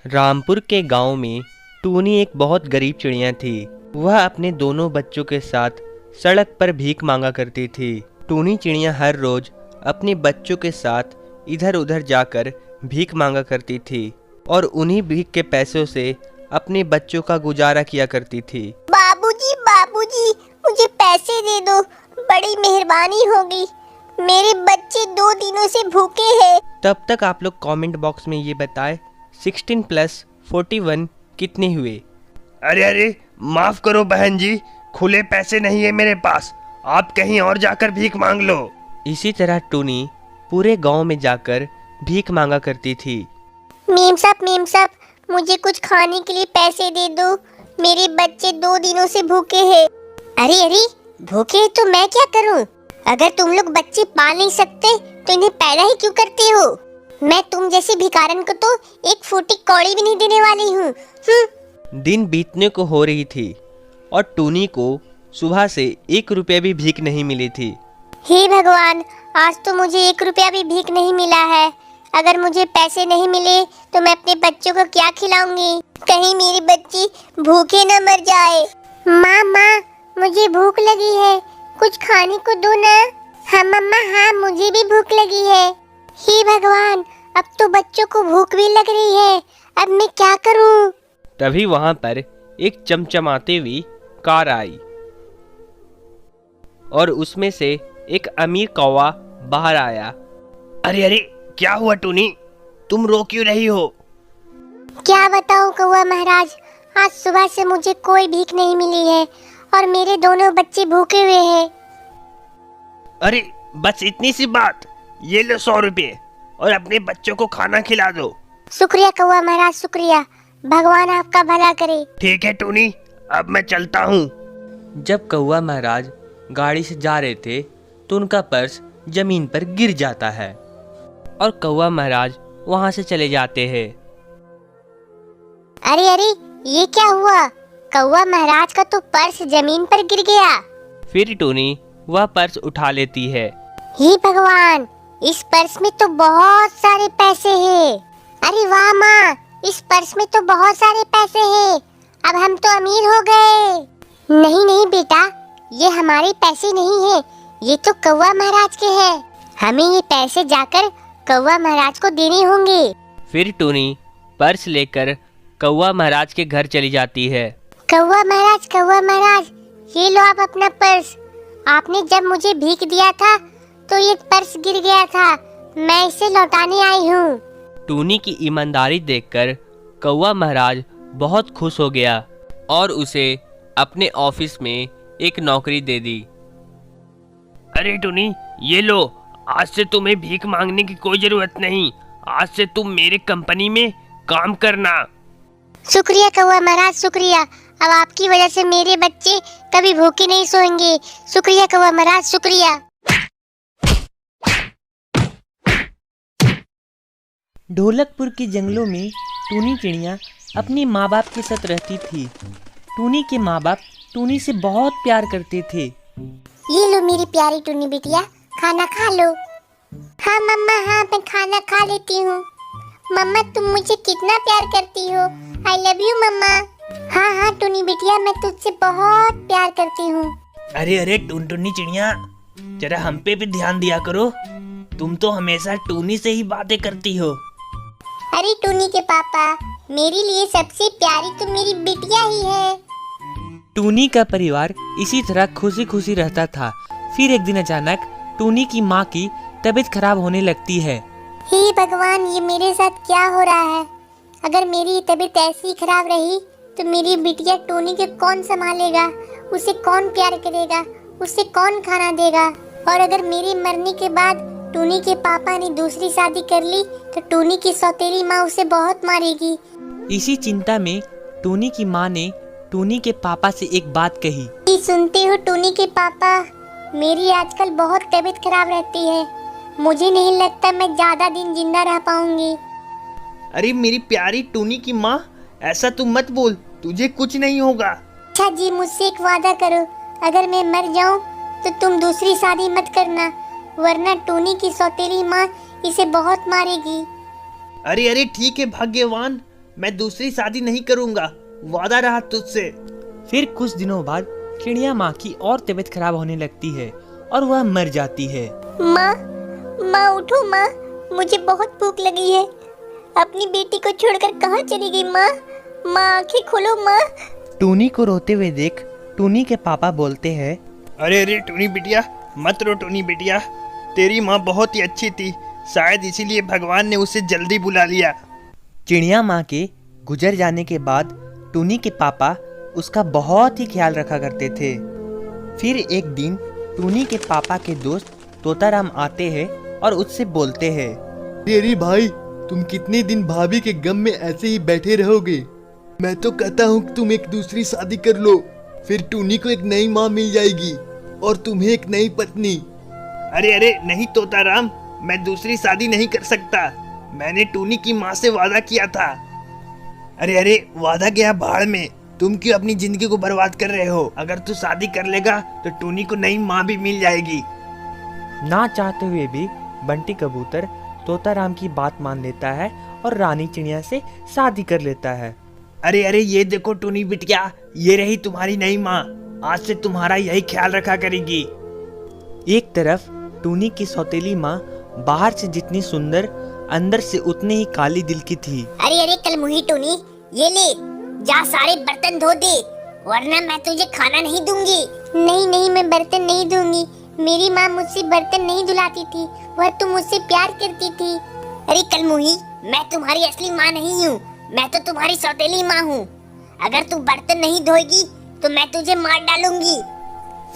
रामपुर के गांव में टूनी एक बहुत गरीब चिड़िया थी। वह अपने दोनों बच्चों के साथ सड़क पर भीख मांगा करती थी। टूनी चिड़िया हर रोज अपने बच्चों के साथ इधर उधर जाकर भीख मांगा करती थी और उन्हीं भीख के पैसों से अपने बच्चों का गुजारा किया करती थी। बाबूजी, बाबूजी, मुझे पैसे दे दो, बड़ी मेहरबानी होगी। मेरे बच्चे 2 दिनों से भूखे हैं। तब तक आप लोग कमेंट बॉक्स में ये बताएं 16 + 41 कितने हुए। अरे माफ करो बहन जी, खुले पैसे नहीं है मेरे पास, आप कहीं और जाकर भीख मांग लो। इसी तरह टूनी पूरे गांव में जाकर भीख मांगा करती थी। मेम साहब, मुझे कुछ खाने के लिए पैसे दे दो, मेरे बच्चे 2 दिनों से भूखे हैं। अरे भूखे तो मैं क्या करूं? अगर तुम लोग बच्चे पाल नहीं सकते तो इन्हें पैदा ही क्यों करते हो? मैं तुम जैसे भिखारन को तो एक फूटी कौड़ी भी नहीं देने वाली हूँ। दिन बीतने को हो रही थी और टूनी को सुबह से 1 रुपया भी भीख नहीं मिली थी। हे भगवान, आज तो मुझे 1 रुपया भी भीख नहीं मिला है। अगर मुझे पैसे नहीं मिले तो मैं अपने बच्चों को क्या खिलाऊंगी? कहीं मेरे बच्चे भूखे न मर जाए। माँ, मुझे भूख लगी है, कुछ खाने को दो ना। हाँ मम्मा, हाँ मुझे भी भूख लगी है। हे भगवान, अब तो बच्चों को भूख भी लग रही है, अब मैं क्या करूं? तभी वहां पर एक चमचमाती हुई कार आई और उसमें से एक अमीर कौवा बाहर आया। अरे क्या हुआ टूनी, तुम रो क्यों रही हो? क्या बताऊं कौवा महाराज, आज सुबह से मुझे कोई भीख नहीं मिली है और मेरे दोनों बच्चे भूखे हुए हैं। अरे बस इतनी सी बात, ये लो 100 रुपये और अपने बच्चों को खाना खिला दो। शुक्रिया कौवा महाराज, शुक्रिया, भगवान आपका भला करे। ठीक है टूनी, अब मैं चलता हूँ। जब कौवा महाराज गाड़ी से जा रहे थे तो उनका पर्स जमीन पर गिर जाता है और कौवा महाराज वहां से चले जाते हैं। अरे ये क्या हुआ? कौवा महाराज का तो पर्स जमीन पर गिर गया। फिर टूनी वह पर्स उठा लेती है। हे भगवान, इस पर्स में तो बहुत सारे पैसे हैं। अरे वाह माँ, इस पर्स में तो बहुत सारे पैसे हैं, अब हम तो अमीर हो गए। नहीं बेटा, ये हमारे पैसे नहीं है, ये तो कौवा महाराज के हैं। हमें ये पैसे जाकर कौवा महाराज को देने होंगे। फिर टूनी पर्स लेकर कौवा महाराज के घर चली जाती है। कौवा महाराज, ये लो आप अपना पर्स। आपने जब मुझे भीख दिया था तो ये पर्स गिर गया था, मैं इसे लौटाने आई हूँ। टूनी की ईमानदारी देखकर कौवा महाराज बहुत खुश हो गया और उसे अपने ऑफिस में एक नौकरी दे दी। अरे टूनी, ये लो, आज से तुम्हें भीख मांगने की कोई जरूरत नहीं, आज से तुम मेरे कंपनी में काम करना। शुक्रिया कौवा महाराज, शुक्रिया, अब आपकी वजह से मेरे बच्चे कभी भूखे नहीं सोएंगे। शुक्रिया कौवा महाराज, शुक्रिया। ढोलकपुर के जंगलों में टूनी चिड़िया अपने माँ बाप के साथ रहती थी। टूनी के माँ बाप टूनी से बहुत प्यार करते थे। ये लो मेरी प्यारी टूनी बिटिया, खाना खा लो। हाँ मम्मा, हाँ मैं खाना खा लेती हूँ। मम्मा तुम मुझे कितना प्यार करती हो, आई लव यू मम्मा। हाँ टूनी बिटिया, मैं तुझसे बहुत प्यार करती हूँ। अरे टुनटुनी चिड़िया, जरा हम पे भी ध्यान दिया करो, तुम तो हमेशा टूनी से ही बातें करती हो। अरे टूनी के पापा, मेरे लिए सबसे प्यारी तो मेरी बिटिया ही है। टूनी का परिवार इसी तरह खुशी खुशी रहता था। फिर एक दिन अचानक टूनी की माँ की तबीयत खराब होने लगती है। हे भगवान, ये मेरे साथ क्या हो रहा है? अगर मेरी तबीयत ऐसी खराब रही तो मेरी बिटिया टूनी के कौन संभालेगा? उसे कौन प्यार करेगा? उसे कौन खाना देगा? और अगर मेरे मरने के बाद टूनी के पापा ने दूसरी शादी कर ली तो टूनी की सौतेली माँ उसे बहुत मारेगी। इसी चिंता में टूनी की माँ ने टूनी के पापा से एक बात कही। सुनते हो टूनी के पापा, मेरी आजकल बहुत तबीयत खराब रहती है, मुझे नहीं लगता मैं ज्यादा दिन जिंदा रह पाऊंगी। अरे मेरी प्यारी टूनी की माँ, ऐसा तुम मत बोल, तुझे कुछ नहीं होगा। अच्छा जी, मुझसे एक वादा करो, अगर मैं मर जाऊं तो तुम दूसरी शादी मत करना, वरना टूनी की सौतेली माँ इसे बहुत मारेगी। अरे ठीक है भाग्यवान, मैं दूसरी शादी नहीं करूंगा, वादा रहा तुझसे। फिर कुछ दिनों बाद चिड़िया माँ की और तबीयत खराब होने लगती है और वह मर जाती है। माँ, माँ उठो माँ, मुझे बहुत भूख लगी है। अपनी बेटी को छोड़कर कहाँ चली गई माँ? माँ आंखें खोलो माँ। टूनी को रोते हुए देख टूनी के पापा बोलते हैं, अरे अरे टूनी बिटिया, मत रो टूनी बिटिया, तेरी माँ बहुत ही अच्छी थी, शायद इसीलिए भगवान ने उसे जल्दी बुला लिया। चिड़िया माँ के गुजर जाने के बाद टूनी के पापा उसका बहुत ही ख्याल रखा करते थे। फिर एक दिन टूनी के पापा के दोस्त तोताराम आते हैं और उससे बोलते हैं, तेरी भाई, तुम कितने दिन भाभी के गम में ऐसे ही बैठे रहोगे? मैं तो कहता हूँ कि तुम एक दूसरी शादी कर लो, फिर टूनी को एक नई माँ मिल जाएगी और तुम्हें एक नई पत्नी। अरे अरे नहीं तोताराम, मैं दूसरी शादी नहीं कर सकता, मैंने टूनी की माँ से वादा किया था। अरे अरे वादा गया भाड़ में, तुम क्यों अपनी जिंदगी को बर्बाद कर रहे हो? अगर तू शादी कर लेगा तो टूनी को नई माँ भी मिल जाएगी। ना चाहते हुए भी बंटी कबूतर तोताराम की बात मान लेता है और रानी चिड़िया से शादी कर लेता है। अरे अरे ये देखो टूनी बिटिया, ये रही तुम्हारी नई माँ, आज से तुम्हारा यही ख्याल रखा करेगी। एक तरफ टूनी की सौतेली माँ बाहर से जितनी सुंदर, अंदर से उतनी ही काली दिल की थी। अरे अरे कल मुही टूनी, ये ले, जा सारे बर्तन धो दे, वरना मैं तुझे खाना नहीं दूंगी। नहीं नहीं, मैं बर्तन नहीं दूंगी, मेरी माँ मुझसे बर्तन नहीं धुलाती थी, वह तो मुझसे प्यार करती थी। अरे कल मुही, मैं तुम्हारी असली माँ नहीं हूँ, मैं तो तुम्हारी सौतेली माँ हूँ। अगर तू बर्तन नहीं धोएगी तो मैं तुझे मार डालूंगी।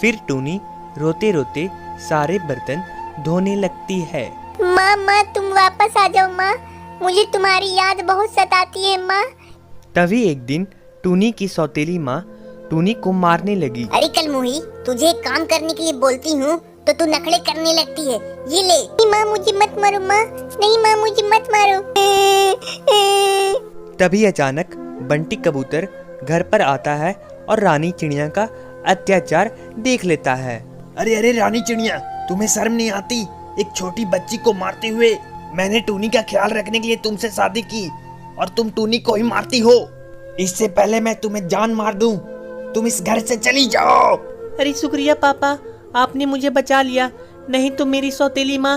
फिर टूनी रोते रोते सारे बर्तन धोने लगती है। माँ माँ तुम वापस आ जाओ माँ, मुझे तुम्हारी याद बहुत सताती है माँ। तभी एक दिन टूनी की सौतेली माँ टूनी को मारने लगी। अरे कल मुही, तुझे एक काम करने के लिए बोलती हूँ तो तू नखड़े करने लगती है। ये ले। नहीं माँ मुझे मत मारो माँ, नहीं माँ मुझे मत मारो। तभी अचानक बंटी कबूतर घर पर आता है और रानी चिड़िया का अत्याचार देख लेता है। अरे अरे रानी चिड़िया, तुम्हें शर्म नहीं आती? एक छोटी बच्ची को मारते हुए मैंने टूनी का ख्याल रखने के लिए तुमसे शादी की और तुम टूनी को ही मारती हो। इससे पहले मैं तुम्हें जान मार दूं, तुम इस घर से चली जाओ। अरे शुक्रिया पापा, आपने मुझे बचा लिया, नहीं तो मेरी सौतेली माँ।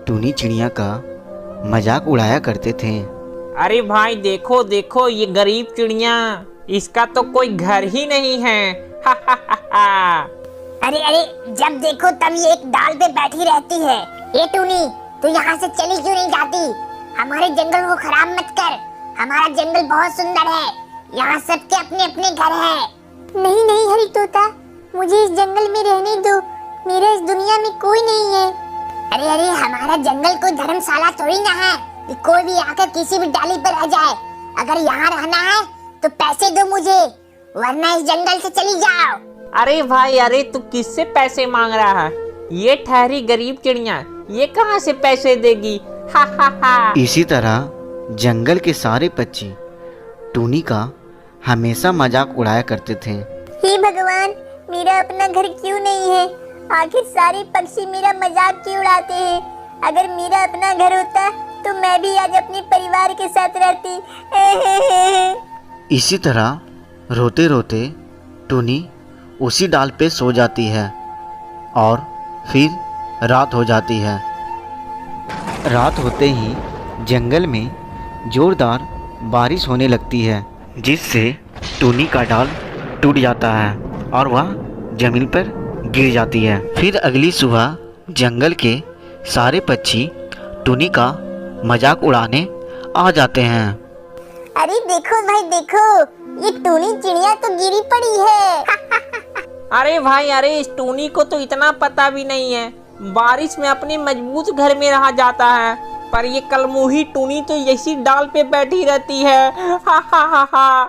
टूनी चिड़िया का मजाक उड़ाया करते थे। अरे भाई देखो देखो, ये गरीब चिड़िया, इसका तो कोई घर ही नहीं है। हा हा हा हा। अरे अरे जब देखो तब ये एक डाल पे बैठी रहती है। ये टूनी, तू यहाँ से चली क्यों नहीं जाती? हमारे जंगल को खराब मत कर, हमारा जंगल बहुत सुंदर है, यहाँ सबके अपने अपने घर है। नहीं नहीं हरी तोता, मुझे इस जंगल में रहने दो, मेरा इस दुनिया में कोई नहीं है। अरे अरे हमारा जंगल कोई धर्मशाला थोड़ी ना है कि कोई भी आकर किसी भी डाली पर रह जाए। अगर यहाँ रहना है तो पैसे दो मुझे, वरना इस जंगल से चली जाओ। अरे भाई, अरे तू किससे पैसे मांग रहा है? ये ठहरी गरीब चिड़िया, ये कहाँ से पैसे देगी? हा हा हा। इसी तरह जंगल के सारे पक्षी टूनी का हमेशा मजाक उड़ाया करते थे। हे भगवान, मेरा अपना घर क्यों नहीं है? आखिर सारे पक्षी मेरा मजाक क्यों उड़ाते हैं? अगर मेरा अपना घर होता तो मैं भी आज अपने परिवार के साथ रहती। इसी तरह रोते रोते टूनी उसी डाल पे सो जाती है और फिर रात हो जाती है। रात होते ही जंगल में जोरदार बारिश होने लगती है, जिससे टूनी का डाल टूट जाता है और वह जमीन पर गिर जाती है। फिर अगली सुबह जंगल के सारे पक्षी टूनी का मजाक उड़ाने आ जाते हैं। अरे देखो भाई देखो, ये टूनी चिड़िया तो गिरी पड़ी है। अरे भाई, अरे इस टूनी को तो इतना पता भी नहीं है, बारिश में अपने मजबूत घर में रहा जाता है, पर ये कलमुही टूनी तो इसी डाल पे बैठी रहती है। हा हा हा हा।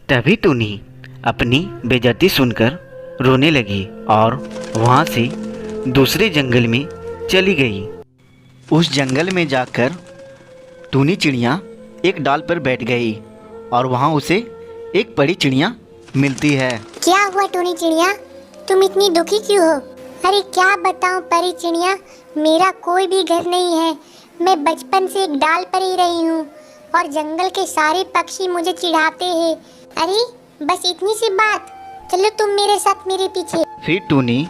तभी टूनी अपनी बेइज्जती सुनकर रोने लगी और वहाँ से दूसरे जंगल में चली गई। उस जंगल में जाकर टूनी चिड़िया एक डाल पर बैठ गई और वहाँ उसे एक बड़ी चिड़िया मिलती है। क्या हुआ टूनी चिड़िया, तुम इतनी दुखी क्यों हो? अरे क्या बताऊं परी चिड़िया, मेरा कोई भी घर नहीं है, मैं बचपन से एक डाल पर ही रही हूँ। और जंगल के सारे पक्षी मुझे चिढ़ाते हैं। अरे बस इतनी सी बात, चलो तुम मेरे साथ मेरे पीछे। फिर टूनी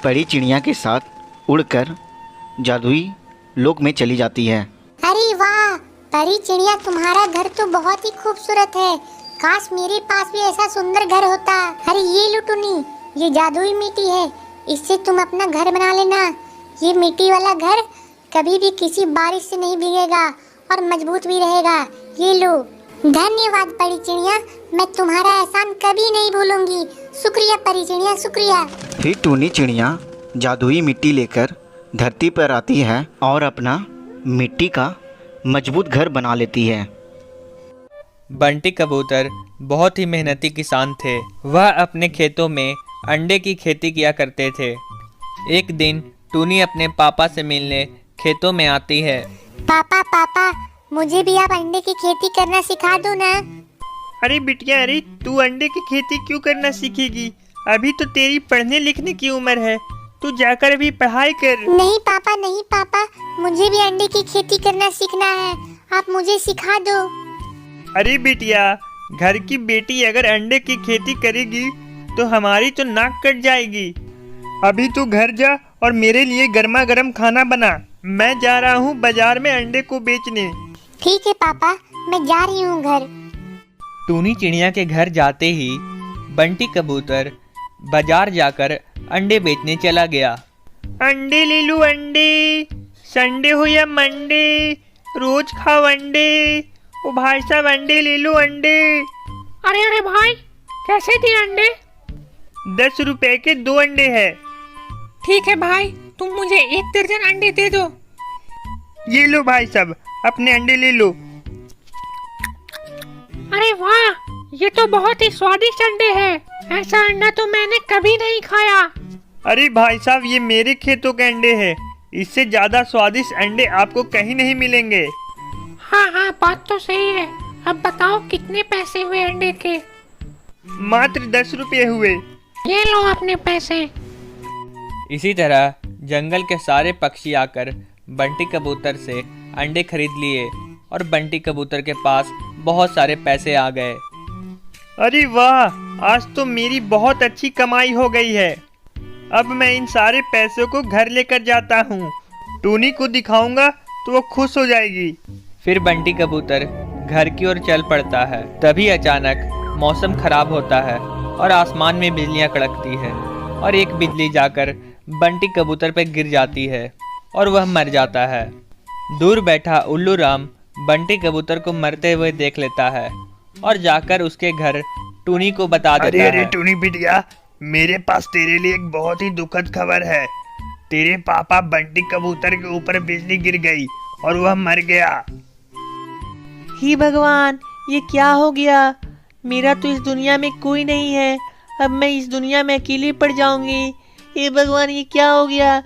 परी चिड़िया के साथ उड़कर जादुई लोक में चली जाती है। अरे वाह परी चिड़िया, तुम्हारा घर तो बहुत ही खूबसूरत है। काश मेरे पास भी ऐसा सुंदर घर होता। अरे ये लो टुनी, ये जादुई मिट्टी है, इससे तुम अपना घर बना लेना। ये मिट्टी वाला घर कभी भी किसी बारिश से नहीं भीगेगा और मजबूत भी रहेगा। ये लो। धन्यवाद परी चिड़िया, मैं तुम्हारा एहसान कभी नहीं भूलूंगी। शुक्रिया परी चिड़िया, शुक्रिया। फिर टूनी चिड़िया जादुई मिट्टी लेकर धरती पर आती है और अपना मिट्टी का मजबूत घर बना लेती है। बंटी कबूतर बहुत ही मेहनती किसान थे। वह अपने खेतों में अंडे की खेती किया करते थे। एक दिन टूनी अपने पापा से मिलने खेतों में आती है। पापा पापा, मुझे भी आप अंडे की खेती करना सिखा दो ना। अरे बिटिया, अरे तू अंडे की खेती क्यों करना सीखेगी? अभी तो तेरी पढ़ने लिखने की उम्र है, तू जाकर अभी पढ़ाई कर। नहीं पापा, नहीं पापा, मुझे भी अंडे की खेती करना सीखना है, आप मुझे सिखा दो। अरे बिटिया, घर की बेटी अगर अंडे की खेती करेगी तो हमारी तो नाक कट जाएगी। अभी तू घर जा और मेरे लिए गर्मा गर्म खाना बना। मैं जा रहा हूँ बाजार में अंडे को बेचने। ठीक है पापा, मैं जा रही हूँ घर। टूनी चिड़िया के घर जाते ही बंटी कबूतर बाजार जाकर अंडे बेचने चला गया। अंडे ले लो अंडे, संडे हो या मंडे, रोज खाओ अंडे। ओ भाई साहब, अंडे ले लो अंडे। अरे अरे भाई, कैसे दिए अंडे? 10 रुपए के 2 अंडे है। ठीक है भाई, तुम मुझे 1 दर्जन अंडे दे दो। ये लो भाई साहब, अपने अंडे ले लो। अरे वाह, ये तो बहुत ही स्वादिष्ट अंडे हैं। ऐसा अंडा तो मैंने कभी नहीं खाया। अरे भाई साहब, ये मेरे खेतों के अंडे हैं। इससे ज्यादा स्वादिष्ट अंडे आपको कहीं नहीं मिलेंगे। हाँ हाँ, बात तो सही है। अब बताओ कितने पैसे हुए अंडे के? मात्र 10 रुपये हुए। ये लो अपने पैसे। इसी तरह जंगल के सारे पक्षी आकर बंटी कबूतर से अंडे खरीद लिए और बंटी कबूतर के पास बहुत सारे पैसे आ गए। अरे वाह, आज तो मेरी बहुत अच्छी कमाई हो गई है। अब मैं इन सारे पैसों को घर लेकर जाता हूँ। टूनी को दिखाऊंगा तो वो खुश हो जाएगी। फिर बंटी कबूतर घर की ओर चल पड़ता है। तभी अचानक मौसम खराब होता है और आसमान में बिजलियां कड़कती है और एक बिजली जाकर बंटी कबूतर पर गिर जाती है और वह मर जाता है। दूर बैठा उल्लू राम बंटी कबूतर को मरते हुए देख लेता है और जाकर उसके घर टूनी को बता देता है। अरे टूनी बिटिया, मेरे पास तेरे लिए एक बहुत ही दुखद खबर है। तेरे पापा बंटी कबूतर के ऊपर बिजली गिर गई और वह मर गया। हे भगवान, ये क्या हो गया? मेरा तो इस दुनिया में कोई नहीं है। अब मैं इस दुनिया में अकेली पड़ जाऊंगी। हे भगवान, ये क्या हो गया?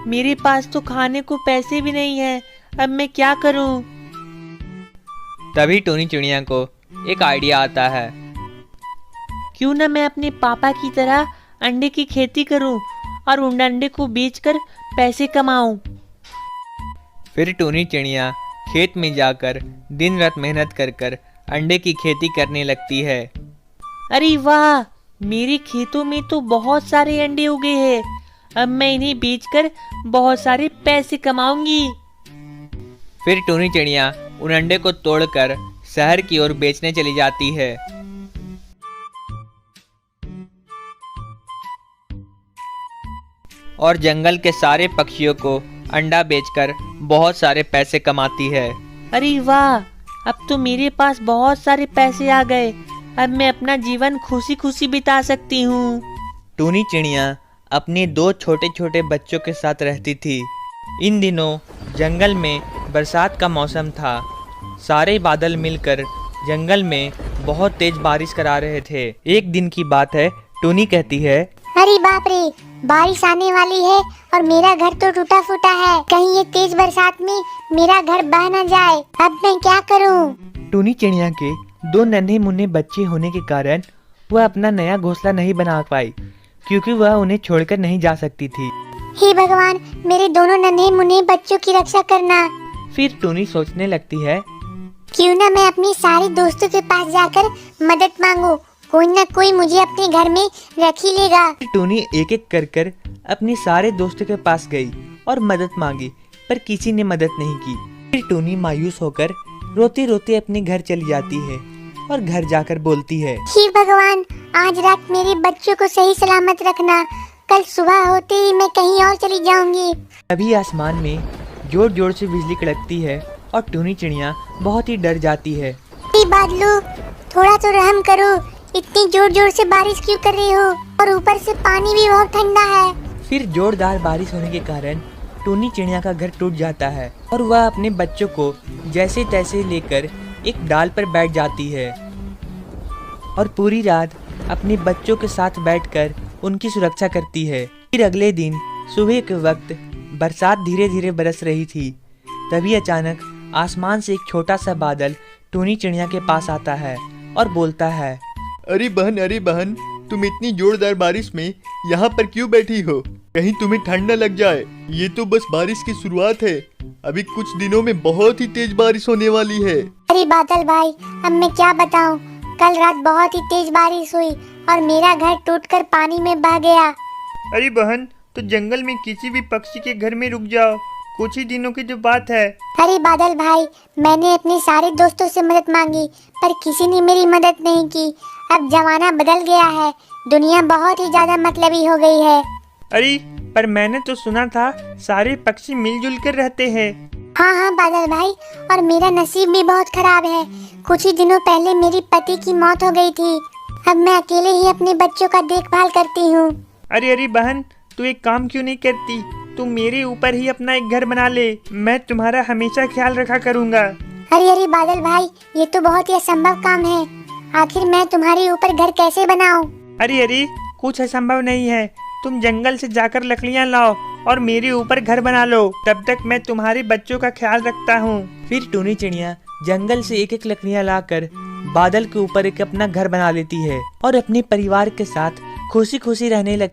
मेरे पास तो खाने को पैसे भी नहीं है। अब मैं क्या करूं? तभी टूनी चिड़िया को एक आइडिया आता है। क्यों ना मैं अपने पापा की तरह अंडे की खेती करूं और उन अंडे को बेचकर पैसे कमाऊं। फिर टूनी चिड़िया खेत में जाकर दिन रात मेहनत कर कर अंडे की खेती करने लगती है। अरे वाह, मेरे खेतों में तो बहुत सारे अंडे उगे हैं। अब मैं इन्हें बेचकर बहुत सारे पैसे कमाऊंगी। फिर टूनी चिड़िया उन अंडे को तोड़कर शहर की ओर बेचने चली जाती है। और जंगल के सारे पक्षियों को अंडा बेचकर बहुत सारे पैसे कमाती है। अरे वाह, अब तो मेरे पास बहुत सारे पैसे आ गए। अब मैं अपना जीवन खुशी खुशी बिता सकती हूँ। टूनी चिड़िया अपने 2 छोटे छोटे बच्चों के साथ रहती थी। इन दिनों जंगल में बरसात का मौसम था। सारे बादल मिलकर जंगल में बहुत तेज बारिश करा रहे थे। एक दिन की बात है, टूनी कहती है, अरे बाप रे, बारिश आने वाली है और मेरा घर तो टूटा फूटा है। कहीं ये तेज बरसात में मेरा घर बह न जाए। अब मैं क्या करूं? टूनी चिड़िया के 2 नन्हे मुन्ने बच्चे होने के कारण वह अपना नया घोंसला नहीं बना पाई, क्योंकि वह उन्हें छोड़कर नहीं जा सकती थी। हे भगवान, मेरे दोनों नन्हे मुन्ने बच्चों की रक्षा करना। फिर टूनी सोचने लगती है, क्यों ना मैं अपने सारे दोस्तों के पास जाकर मदद मांगू, कोई ना कोई मुझे अपने घर में रख ही लेगा। फिर टूनी एक एक कर अपने सारे दोस्तों के पास गई और मदद मांगी, पर किसी ने मदद नहीं की। फिर टूनी मायूस होकर रोते रोते अपने घर चली जाती है और घर जाकर बोलती है, हे भगवान, आज रात मेरे बच्चों को सही सलामत रखना, कल सुबह होते ही मैं कहीं और चली जाऊंगी। अभी आसमान में जोर जोर से बिजली कड़कती है और टूनी चिड़िया बहुत ही डर जाती है। हे बादलों, थोड़ा तो रहम करो, इतनी जोर जोर से बारिश क्यों कर रही हो, और ऊपर से पानी भी बहुत ठंडा है। फिर जोरदार बारिश होने के कारण टूनी चिड़िया का घर टूट जाता है और वह अपने बच्चों को जैसे तैसे लेकर एक डाल पर बैठ जाती है और पूरी रात अपने बच्चों के साथ बैठकर उनकी सुरक्षा करती है। फिर अगले दिन सुबह के वक्त बरसात धीरे धीरे बरस रही थी। तभी अचानक आसमान से एक छोटा सा बादल टूनी चिड़िया के पास आता है और बोलता है, अरे बहन, तुम इतनी जोरदार बारिश में यहाँ पर क्यों बैठी हो? कहीं तुम्हें ठंड न लग जाए। ये तो बस बारिश की शुरुआत है, अभी कुछ दिनों में बहुत ही तेज बारिश होने वाली है। अरे बादल भाई, अब मैं क्या बताऊं, कल रात बहुत ही तेज बारिश हुई और मेरा घर टूटकर पानी में बह गया। अरे बहन, तो जंगल में किसी भी पक्षी के घर में रुक जाओ, कुछ ही दिनों की जो बात है। अरे बादल भाई, मैंने अपने सारे दोस्तों से मदद मांगी पर किसी ने मेरी मदद नहीं की। अब जमाना बदल गया है, दुनिया बहुत ही ज्यादा मतलबी हो गई है। अरे पर मैंने तो सुना था सारे पक्षी मिलजुल कर रहते हैं। हाँ बादल भाई, और मेरा नसीब भी बहुत खराब है। कुछ ही दिनों पहले मेरी पति की मौत हो गई थी। अब मैं अकेले ही अपने बच्चों का देखभाल करती हूँ। अरे बहन, तू एक काम क्यों नहीं करती, तू मेरे ऊपर ही अपना एक घर बना ले, मैं तुम्हारा हमेशा ख्याल रखा करूँगा। अरे बादल भाई, ये तो बहुत ही असंभव काम है। आखिर मैं तुम्हारे ऊपर घर कैसे बनाऊं? अरे कुछ असंभव नहीं है, तुम जंगल से जाकर लकड़ियाँ लाओ और मेरे ऊपर घर बना लो, तब तक मैं तुम्हारे बच्चों का ख्याल रखता हूँ। फिर टूनी चिड़िया जंगल से एक एक लकड़ियाँ लाकर बादल के ऊपर एक अपना घर बना लेती है और अपने परिवार के साथ खुशी खुशी रहने लगती